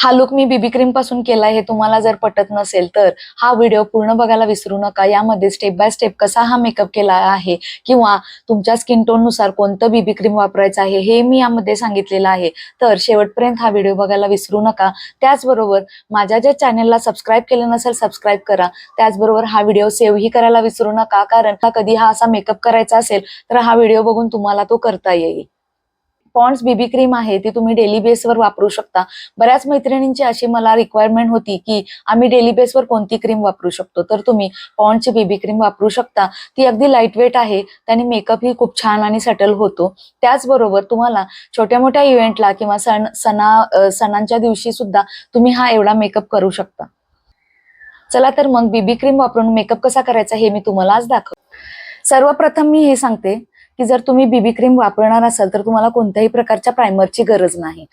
हा लुक मी BB cream पासून केलाय. हे तुम्हाला जर पटत नसेल तर हा व्हिडिओ पूर्ण बघायला विसरू नका. यामध्ये स्टेप बाय स्टेप कसा हा मेकअप केला आहे किंवा तुमच्या स्किन टोन नुसार कोणतं बीबी क्रीम वापरायचं आहे हे मी यामध्ये सांगितलेलं आहे. तर शेवटपर्यंत हा व्हिडिओ बघायला विसरू नका. त्याचबरोबर माझ्या ज्या चॅनलला सबस्क्राईब केलं नसेल सबस्क्राईब करा. त्याचबरोबर हा व्हिडिओ सेव्ह ही करायला विसरू नका, कारण कधी हा असा मेकअप करायचा असेल तर हा व्हिडिओ बघून तुम्हाला तो करता येईल. पॉन्ड्स बीबी क्रीम आहे ती तुम्ही डेली बेसवर वापरू शकता. बऱ्याच मैत्रिणींची अशी मला रिक्वायरमेंट होती की आम्ही डेली बेसवर कोणती क्रीम वापरू शकतो, तर तुम्ही पॉन्ड्सची बीबी क्रीम वापरू शकता. ती अगदी लाईट वेट आहे, त्याने मेकअप ही खूप छान आणि सटल होतो. त्याचबरोबर तुम्हाला छोट्या मोठ्या इव्हेंटला किंवा सणांच्या दिवशी सुद्धा तुम्ही हा एवढा मेकअप करू शकता. चला तर मग बीबी क्रीम वापरून मेकअप कसा करायचा हे मी तुम्हाला आज दाखवते. सर्वप्रथम मी हे सांगते की जर तुम्ही बीबी क्रीम वापरणार असाल तर तुम्हाला कोणत्याही प्रकारच्या प्रायमरची गरज नाही.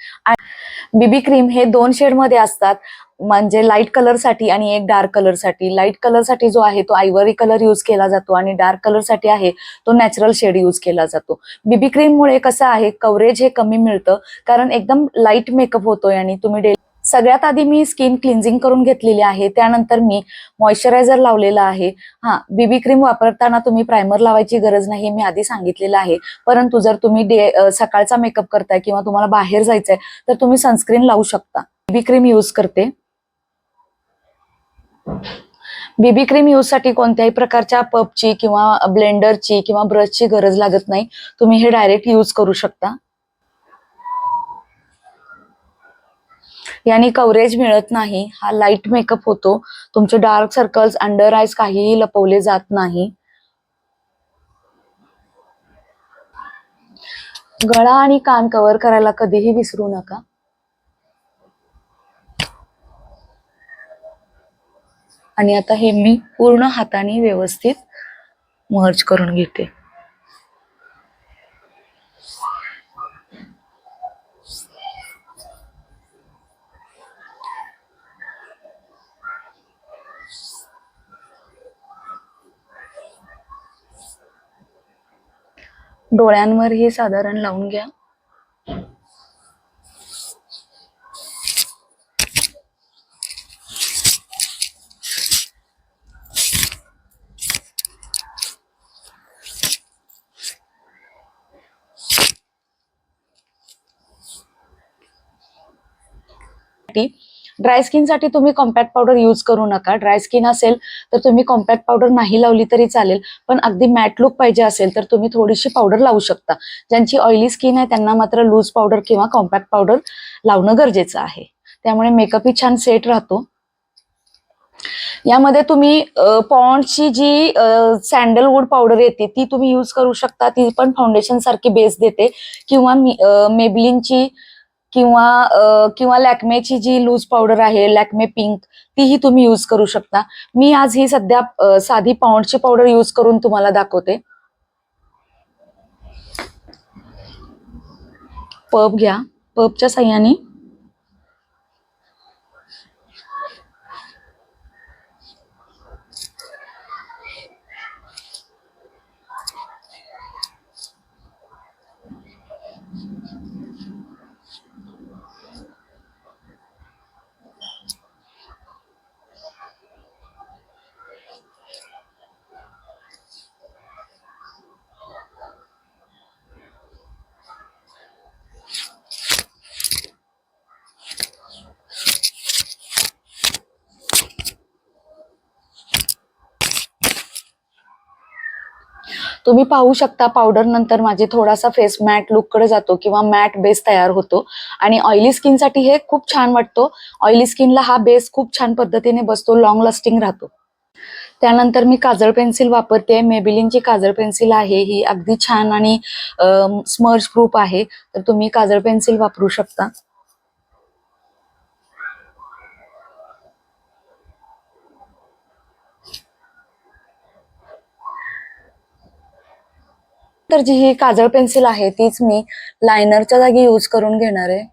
बीबी क्रीम हे 2 शेडमध्ये असतात, म्हणजे लाईट कलर साठी आणि एक डार्क कलर साठी. लाईट कलर साठी जो आहे तो आयव्हरी कलर यूज केला जातो आणि डार्क कलर साठी आहे तो नॅचरल शेड यूज केला जातो. बीबी क्रीम मुळे कसं आहे, कव्हरेज हे कमी मिळतं कारण एकदम लाईट मेकअप होतोय आणि तुम्ही सगळ्यात आधी मी स्किन क्लिन्झिंग करून घेतलेली आहे. त्यानंतर मी मॉइश्चरायझर लावलेला आहे. बीबी क्रीम वापरताना तुम्ही प्रायमर लावायची गरज नाही, मी आधी सांगितलेलं आहे. परंतु जर तुम्ही सकाळचा मेकअप करताय किंवा तुम्हाला बाहेर जायचंय तर तुम्ही सनस्क्रीन लावू शकता. बीबी क्रीम यूज करते. बीबी क्रीम यूज साठी कोणत्याही प्रकारच्या पबची किंवा ब्लेंडरची किंवा ब्रशची गरज लागत नाही. तुम्ही हे डायरेक्ट यूज करू शकता. याने कव्हरेज मिळत नाही, हा लाईट मेकअप होतो. तुमचे डार्क सर्कल्स, अंडर आयज काहीही लपवले जात नाही. गळा आणि कान कव्हर करायला कधीही विसरू नका. आणि आता हे मी पूर्ण हाताने व्यवस्थित मर्ज करून घेते. डोळ्यांवरही साधारण लावून घ्या. ड्राय स्किन साठी तुम्ही कॉम्पॅक्ट पावडर यूज करू नका. ड्राय स्किन असेल तर तुम्ही कॉम्पॅक्ट पावडर नाही लावली तरी चालेल, पण अगदी मॅट लुक पाहिजे असेल तर तुम्ही थोडीशी पावडर लावू शकता. ज्यांची ऑइली स्किन आहे त्यांना मात्र लूज पावडर किंवा कॉम्पॅक्ट पावडर लावणं गरजेचं आहे. त्यामुळे मेकअप ही छान सेट राहतो. यामध्ये तुम्ही पॉन्ड्सची जी सॅन्डलवूड पावडर येते ती तुम्ही यूज करू शकता. ती पण फाउंडेशन सारखी बेस देते. किंवा मेबलिनची किंवा लॅक्मेची जी लूज पावडर आहे, लॅक्मे पिंक, तीही तुम्ही यूज करू शकता. मी आज ही सध्या साधी पॉन्ड्सची पावडर यूज करून तुम्हाला दाखवते. पब घ्या. पबच्या साह्याने तुम्ही पाहू शकता पावडर नंतर माझी थोडासा फेस मॅट लुक कडे जातो किंवा मॅट बेस तयार होतो. आणि ऑइली स्किन साठी हे खूप छान वाटतो. ऑइली स्किनला हा बेस खूप छान पद्धतीने बसतो, लॉंग लास्टिंग राहतो. त्यानंतर मी काजळ पेन्सिल वापरते. मेबेलिनची काजळ पेन्सिल आहे, ही अगदी छान आणि स्मर्ज प्रूफ आहे, तर तुम्ही काजळ पेन्सिल वापरू शकता. तर जी ही काजळ पेन्सिल आहे तीच मी लायनरच्या जागी यूज करून घेणार आहे.